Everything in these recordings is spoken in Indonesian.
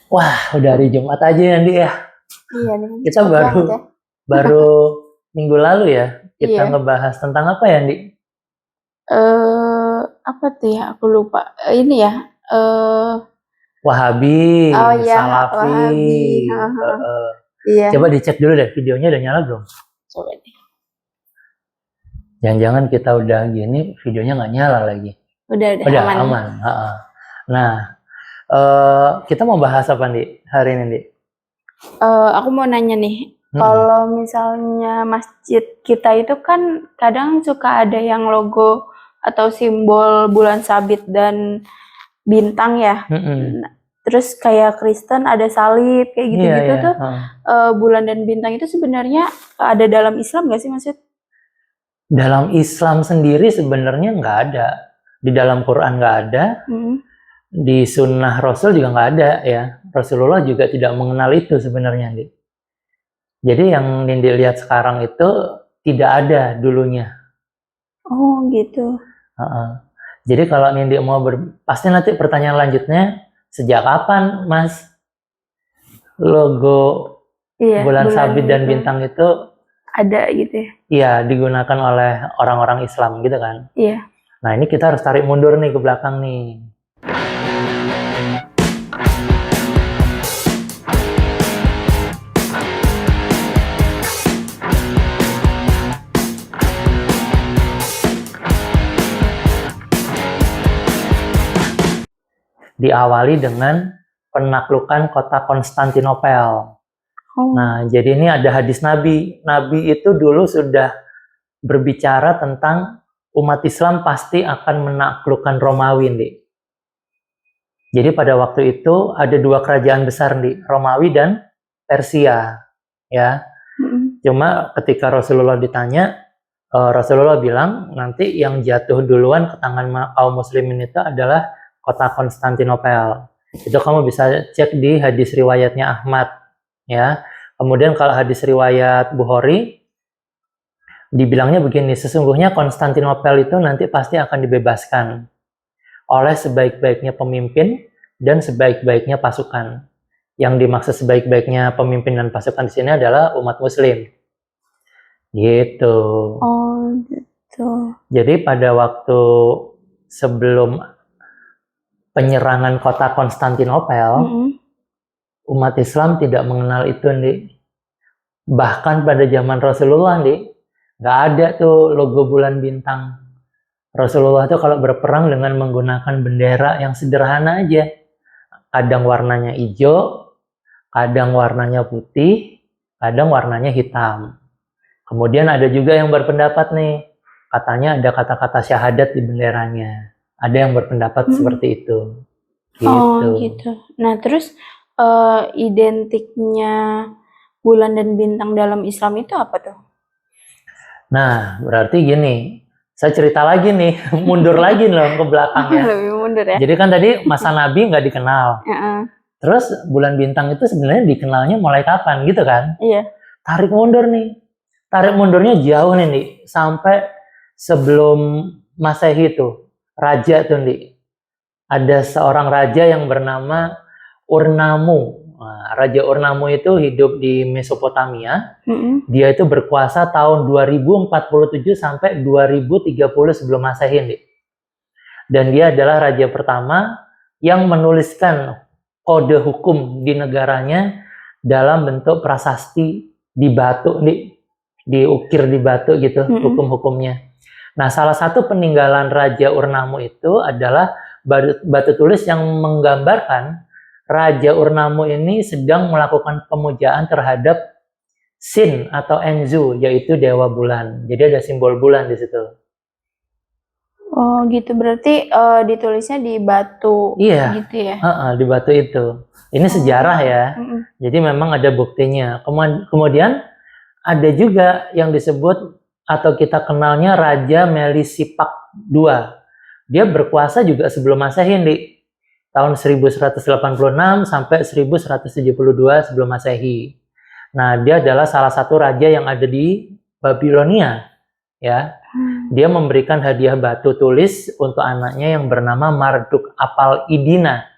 Wah, udah hari Jumat aja ya, Ndi ya. Iya nih, Kita cepet banget ya. baru minggu lalu ya, kita Iya. ngebahas tentang apa ya, Ndi? Apa tuh ya? Aku lupa. Ini ya. Wahabi, Oh ya, Salafi. Wahabi. Iya. Coba dicek dulu deh, videonya udah nyala belum? Coba deh. Jangan-jangan kita udah gini, videonya nggak nyala lagi. Udah Aman. Nah, kita mau bahas apa, Ndi, hari ini, Ndi? Aku mau nanya nih. Kalau misalnya masjid kita itu kan kadang suka ada yang logo atau simbol bulan sabit dan bintang ya. Terus kayak Kristen ada salib kayak gitu-gitu tuh. Bulan dan bintang itu sebenarnya ada dalam Islam nggak sih, Maksud? Dalam Islam sendiri sebenarnya nggak ada. Di dalam Quran nggak ada. Di sunnah Rasul juga nggak ada ya. Rasulullah juga tidak mengenal itu sebenarnya, Ndi. Jadi yang Nindi lihat sekarang itu tidak ada dulunya. Oh gitu. Jadi kalau Nindi mau pasti nanti pertanyaan lanjutnya, sejak kapan Mas logo bulan sabit dan bintang itu ada gitu ya? Iya, digunakan oleh orang-orang Islam gitu kan? Iya. Nah ini kita harus tarik mundur nih ke belakang nih. Diawali dengan penaklukan kota Konstantinopel. Nah, jadi ini ada hadis Nabi. Nabi itu dulu sudah berbicara tentang umat Islam pasti akan menaklukkan Romawi, Ndi. Jadi pada waktu itu ada dua kerajaan besar, Ndi, Romawi dan Persia, ya. Cuma ketika Rasulullah ditanya, Rasulullah bilang nanti yang jatuh duluan ke tangan kaum muslimin itu adalah kota Konstantinopel. Itu kamu bisa cek di hadis riwayatnya Ahmad, ya. Kemudian kalau hadis riwayat Bukhari dibilangnya begini, sesungguhnya Konstantinopel itu nanti pasti akan dibebaskan oleh sebaik-baiknya pemimpin dan sebaik-baiknya pasukan. Yang dimaksud sebaik-baiknya pemimpin dan pasukan di sini adalah umat muslim. Gitu. Oh, gitu. Jadi pada waktu sebelum penyerangan kota Konstantinopel, umat Islam tidak mengenal itu, Ndi. Bahkan pada zaman Rasulullah, Ndi, nggak ada tuh logo bulan bintang. Rasulullah tuh kalau berperang dengan menggunakan bendera yang sederhana aja. Kadang warnanya hijau, kadang warnanya putih, kadang warnanya hitam. Kemudian ada juga yang berpendapat nih, katanya ada kata-kata syahadat di benderanya. Ada yang berpendapat seperti itu. Gitu. Oh gitu. Nah terus identiknya bulan dan bintang dalam Islam itu apa tuh? Nah berarti gini, saya cerita lagi nih, mundur lagi loh ke belakang ya. Lebih mundur ya. Jadi kan tadi masa Nabi nggak dikenal. Terus bulan bintang itu sebenarnya dikenalnya mulai kapan gitu kan? Iya. Tarik mundur nih. Tarik mundurnya jauh nih, sampai sebelum Masehi itu. Raja tuh, Ndi. Ada seorang raja yang bernama Urnamu. Nah, Raja Urnamu itu hidup di Mesopotamia. Dia itu berkuasa tahun 2047 sampai 2030 sebelum Masehi, Ndi. Dan dia adalah raja pertama yang menuliskan kode hukum di negaranya dalam bentuk prasasti di batu, Ndi. Diukir di batu gitu, hukum-hukumnya. Nah, salah satu peninggalan Raja Urnamu itu adalah batu tulis yang menggambarkan Raja Urnamu ini sedang melakukan pemujaan terhadap Sin atau Enzu, yaitu dewa bulan. Jadi ada simbol bulan di situ. Oh gitu, berarti ditulisnya di batu. Iya, gitu ya? Di batu itu. Ini sejarah ya. Jadi memang ada buktinya. Kemudian ada juga yang disebut atau kita kenalnya Raja Melisipak II. Dia berkuasa juga sebelum Masehi, Ndi. Tahun 1186 sampai 1172 sebelum Masehi. Nah, dia adalah salah satu raja yang ada di Babilonia, ya. Dia memberikan hadiah batu tulis untuk anaknya yang bernama Marduk Apal Idina.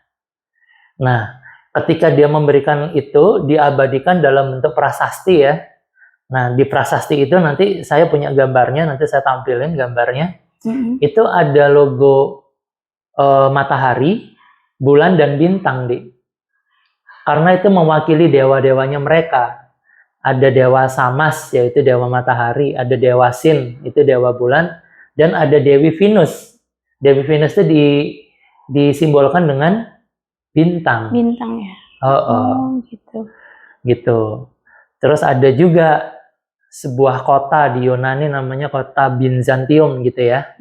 Nah, ketika dia memberikan itu diabadikan dalam bentuk prasasti ya. Nah, di prasasti itu nanti saya punya gambarnya, nanti saya tampilin gambarnya. Itu ada logo matahari, bulan, dan bintang, Di. Karena itu mewakili dewa-dewanya mereka. Ada dewa Samas, yaitu dewa matahari, ada dewa Sin, itu dewa bulan, dan ada Dewi Venus. Dewi Venus itu disimbolkan dengan bintang. Bintang ya. Gitu. Gitu. Terus ada juga sebuah kota di Yunani namanya kota Byzantium gitu ya.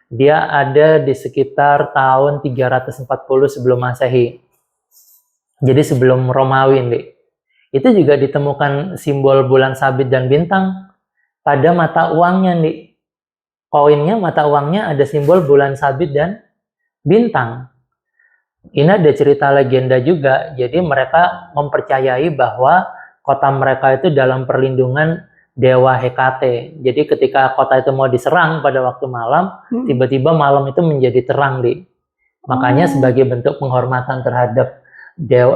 Dia ada di sekitar tahun 340 sebelum Masehi. Jadi sebelum Romawi, Dik. Itu juga ditemukan simbol bulan sabit dan bintang pada mata uangnya, Dik. Koinnya, mata uangnya ada simbol bulan sabit dan bintang. Ini ada cerita legenda juga. Jadi mereka mempercayai bahwa kota mereka itu dalam perlindungan dewa Hekate. Jadi ketika kota itu mau diserang pada waktu malam, tiba-tiba malam itu menjadi terang, Di. Makanya sebagai bentuk penghormatan terhadap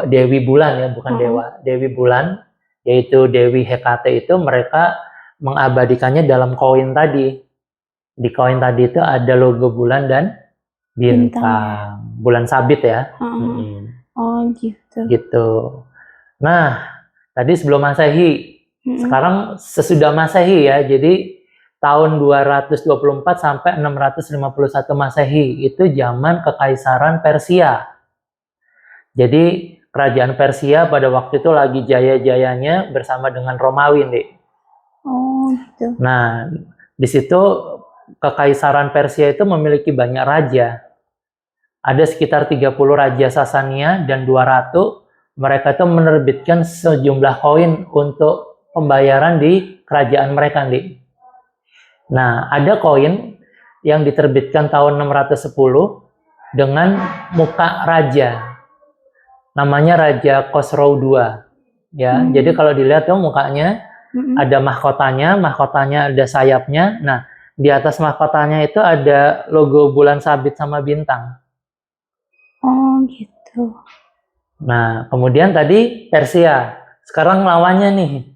Dewi Bulan ya, bukan dewa, Dewi Bulan, yaitu Dewi Hekate itu mereka mengabadikannya dalam koin tadi. Di koin tadi itu ada logo bulan dan bintang. Bulan sabit ya. Oh gitu. Gitu. Nah, tadi sebelum Masehi. Sekarang sesudah Masehi ya, jadi tahun 224 sampai 651 Masehi itu zaman Kekaisaran Persia. Jadi kerajaan Persia pada waktu itu lagi jaya-jayanya bersama dengan Romawi, Dik. Oh gitu. Nah, di situ Kekaisaran Persia itu memiliki banyak raja. Ada sekitar 30 raja Sasania dan 2 ratu. Mereka itu menerbitkan sejumlah koin untuk pembayaran di kerajaan mereka, Dik. Nah, ada koin yang diterbitkan tahun 610 dengan muka raja. Namanya Raja Khosrow II. Ya, jadi kalau dilihat tuh mukanya ada mahkotanya ada sayapnya. Nah, di atas mahkotanya itu ada logo bulan sabit sama bintang. Oh, gitu. Nah, kemudian tadi Persia. Sekarang lawannya nih,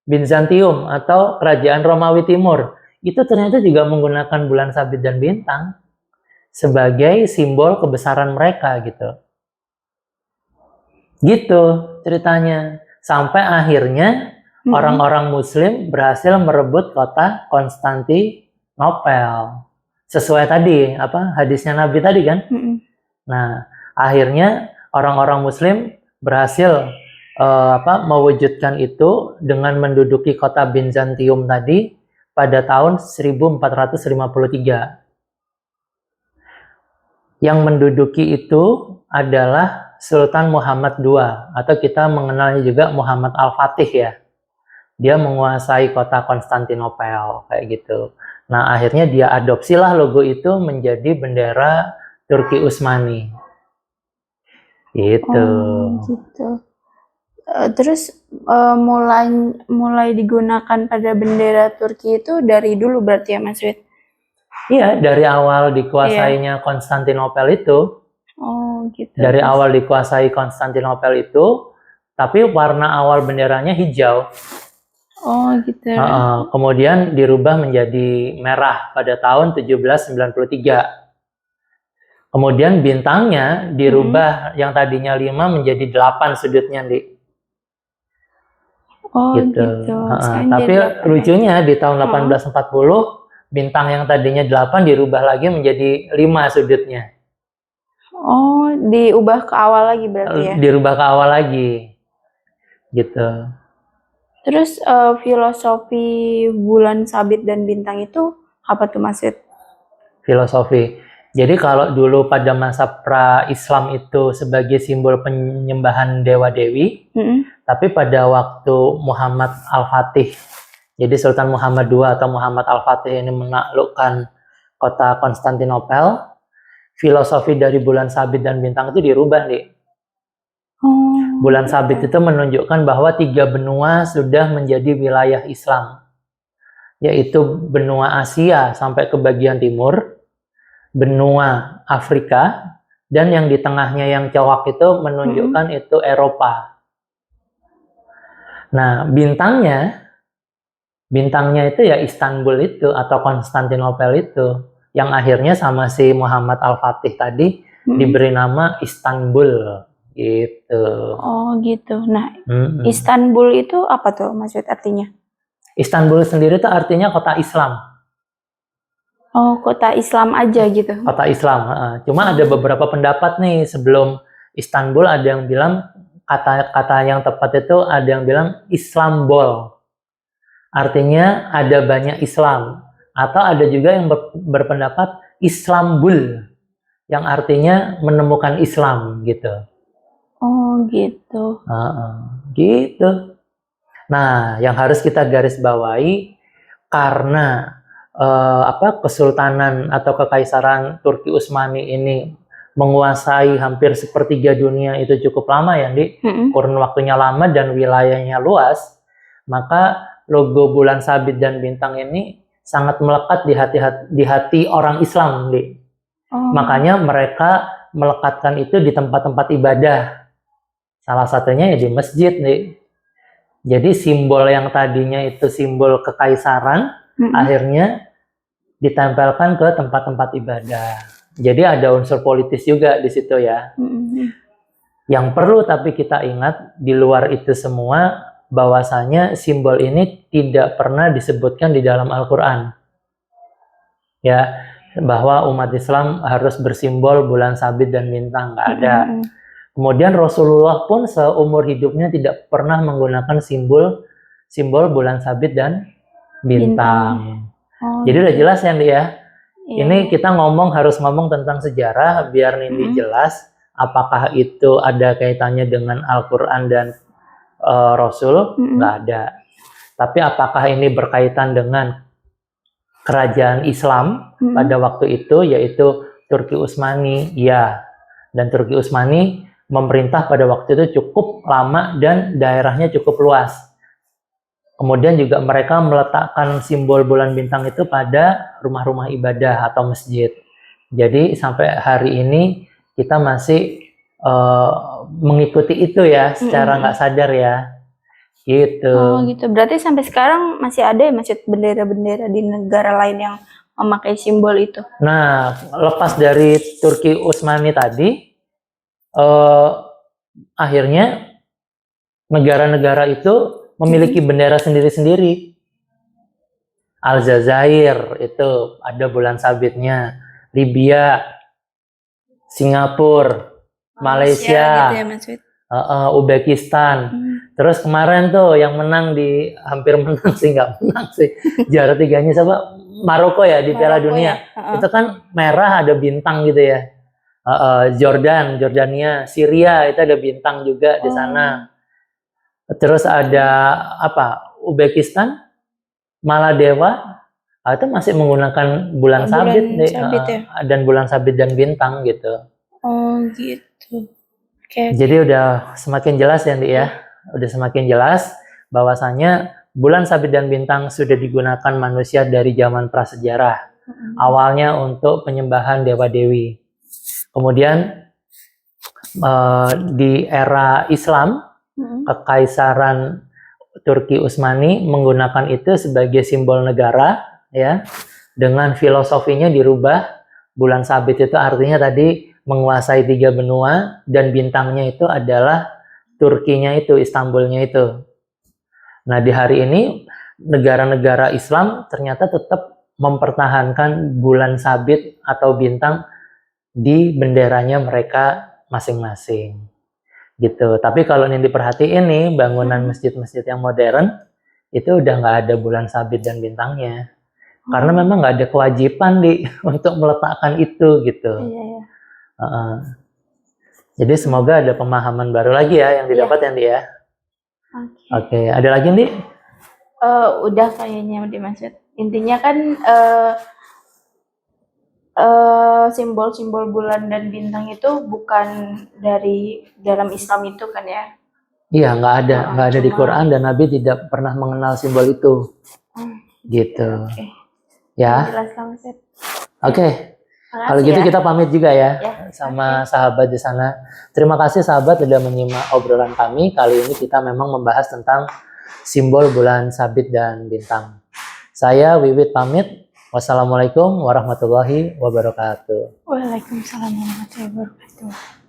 Byzantium atau Kerajaan Romawi Timur. Itu ternyata juga menggunakan bulan sabit dan bintang sebagai simbol kebesaran mereka gitu. Gitu ceritanya. Sampai akhirnya orang-orang Muslim berhasil merebut kota Konstantinopel. Sesuai tadi, hadisnya Nabi tadi kan? Nah, akhirnya orang-orang Muslim berhasil mewujudkan itu dengan menduduki kota Byzantium tadi pada tahun 1453. Yang menduduki itu adalah Sultan Muhammad II, atau kita mengenalnya juga Muhammad Al-Fatih ya. Dia menguasai kota Konstantinopel, kayak gitu. Nah, akhirnya dia adopsilah logo itu menjadi bendera Turki Utsmani. Gitu. Oh, gitu. Terus mulai digunakan pada bendera Turki itu dari dulu berarti ya, Mas Wid? Iya, dari awal dikuasainya Konstantinopel itu. Oh, gitu. Dari awal dikuasai Konstantinopel itu, tapi warna awal benderanya hijau. Oh, gitu. Kemudian dirubah menjadi merah pada tahun 1793. Kemudian bintangnya dirubah yang tadinya 5 menjadi 8 sudutnya, Dik. Oh, gitu. Tapi lucunya di tahun 1840 bintang yang tadinya 8 dirubah lagi menjadi 5 sudutnya. Oh, diubah ke awal lagi berarti ya? Dirubah ke awal lagi. Gitu. Terus filosofi bulan sabit dan bintang itu apa tuh, Mas Wid? Filosofi. Jadi kalau dulu pada masa pra-Islam itu sebagai simbol penyembahan dewa-dewi, tapi pada waktu Muhammad Al-Fatih, jadi Sultan Muhammad II atau Muhammad Al-Fatih ini menaklukkan kota Konstantinopel, filosofi dari bulan sabit dan bintang itu dirubah, Dik. Bulan sabit itu menunjukkan bahwa 3 benua sudah menjadi wilayah Islam, yaitu benua Asia sampai ke bagian timur, benua Afrika, dan yang di tengahnya yang cowok itu menunjukkan itu Eropa. Nah, bintangnya itu ya Istanbul itu atau Konstantinopel itu, yang akhirnya sama si Muhammad Al-Fatih tadi diberi nama Istanbul gitu. Oh gitu. Nah, Istanbul itu apa tuh maksud artinya? Istanbul sendiri itu artinya kota Islam. Oh, kota Islam aja gitu. Kota Islam. Cuma ada beberapa pendapat nih, sebelum Istanbul ada yang bilang kata yang tepat itu ada yang bilang Islambol. Artinya ada banyak Islam. Atau ada juga yang berpendapat Islambul, yang artinya menemukan Islam gitu. Oh gitu. Gitu. Nah, yang harus kita garis bawahi, karena Kesultanan atau Kekaisaran Turki Utsmani ini menguasai hampir sepertiga dunia itu cukup lama ya, Di. Kurun waktunya lama dan wilayahnya luas, maka logo bulan sabit dan bintang ini sangat melekat di hati orang Islam, Di. Makanya mereka melekatkan itu di tempat-tempat ibadah. Salah satunya ya di masjid, Di. Jadi simbol yang tadinya itu simbol kekaisaran, akhirnya ditempelkan ke tempat-tempat ibadah. Jadi ada unsur politis juga di situ ya. Yang perlu tapi kita ingat, di luar itu semua, bahwasanya simbol ini tidak pernah disebutkan di dalam Al-Quran. Ya, bahwa umat Islam harus bersimbol bulan sabit dan bintang, nggak ada. Kemudian Rasulullah pun seumur hidupnya tidak pernah menggunakan simbol bulan sabit dan bintang. Jadi udah jelas ya, Nindi ya. Ini kita harus ngomong tentang sejarah biar Nindi jelas apakah itu ada kaitannya dengan Al-Quran dan Rasul, nggak ada. Tapi apakah ini berkaitan dengan kerajaan Islam pada waktu itu, yaitu Turki Utsmani? Ya. Dan Turki Utsmani memerintah pada waktu itu cukup lama dan daerahnya cukup luas. Kemudian juga mereka meletakkan simbol bulan bintang itu pada rumah-rumah ibadah atau masjid. Jadi sampai hari ini kita masih mengikuti itu ya, secara nggak sadar ya. Gitu. Oh gitu. Berarti sampai sekarang masih ada ya masjid bendera-bendera di negara lain yang memakai simbol itu? Nah, lepas dari Turki Utsmani tadi, akhirnya negara-negara itu memiliki bendera sendiri-sendiri. Aljazair itu ada bulan sabitnya, Libya, Singapura, Malaysia, gitu ya, Uzbekistan. Terus kemarin tuh yang menang hampir menang sih, nggak menang sih, juara tiganya siapa? Maroko ya di Piala Dunia. Ya? Itu kan merah ada bintang gitu ya. Jordania, Syria itu ada bintang juga di sana. Terus ada Uzbekistan, Maladewa, itu masih menggunakan bulan sabit ya? Dan bulan sabit dan bintang gitu. Oh gitu. Okay. Jadi udah semakin jelas ya, Ndi ya. Udah semakin jelas bahwasanya bulan sabit dan bintang sudah digunakan manusia dari zaman prasejarah. Awalnya untuk penyembahan dewa-dewi. Kemudian di era Islam, Kekaisaran Turki Utsmani menggunakan itu sebagai simbol negara ya. Dengan filosofinya dirubah. Bulan sabit itu artinya tadi menguasai 3 benua, dan bintangnya itu adalah Turkinya itu, Istanbulnya itu. Nah, di hari ini negara-negara Islam ternyata tetap mempertahankan bulan sabit atau bintang di benderanya mereka masing-masing. Gitu. Tapi kalau ini diperhatiin nih, bangunan masjid-masjid yang modern itu udah nggak ada bulan sabit dan bintangnya, karena memang nggak ada kewajiban untuk meletakkan itu gitu. Jadi semoga ada pemahaman baru lagi ya yang didapat ya, Ndi ya. Oke. Ada lagi, Ndi? Udah kayaknya dimaksud. Intinya kan simbol-simbol bulan dan bintang itu bukan dari dalam Islam itu kan ya? Iya, nggak ada di Quran, dan Nabi tidak pernah mengenal simbol itu. Gitu. Okay. Ya. Jelas banget. Oke. Kalau gitu kita pamit juga ya, Ya, sama sahabat di sana. Terima kasih sahabat sudah menyimak obrolan kami. Kali ini kita memang membahas tentang simbol bulan sabit dan bintang. Saya Wiwit pamit. Wassalamualaikum warahmatullahi wabarakatuh. Waalaikumsalam warahmatullahi wabarakatuh.